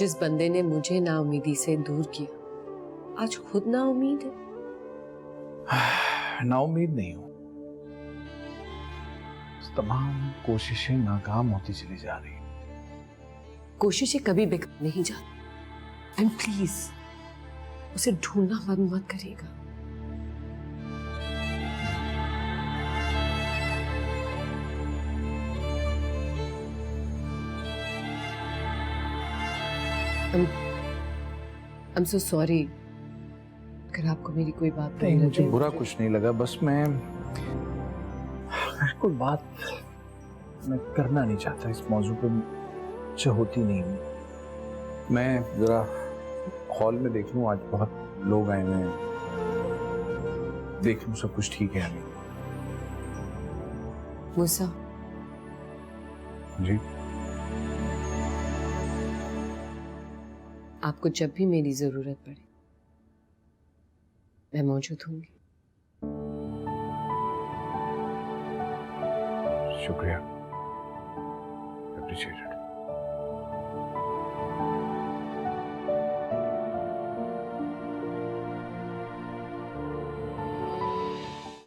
जिस बंदे ने मुझे नाउमीदी से दूर किया, आज खुद नाउमीद है। नाउमीद नहीं हूं, तमाम कोशिशें नाकाम होती चली जा रही हैं। कोशिशें कभी बेकार नहीं जाती। एंड प्लीज उसे ढूंढना बंद मत करिएगा। I'm so sorry अगर आपको मेरी कोई बात नहीं, बुरी मुझे लगे। बुरा कुछ नहीं लगा, बस मैं कोई बात मैं करना नहीं चाहता इस मौजू पे, मुझसे होती नहीं हुई। मैं जरा हॉल में देख लूं, आज बहुत लोग आए हुए हैं, देख लूं सब कुछ ठीक है अभी। मूसा, जी आपको जब भी मेरी जरूरत पड़े मैं मौजूद होंगी। शुक्रिया, अप्रिशिएट।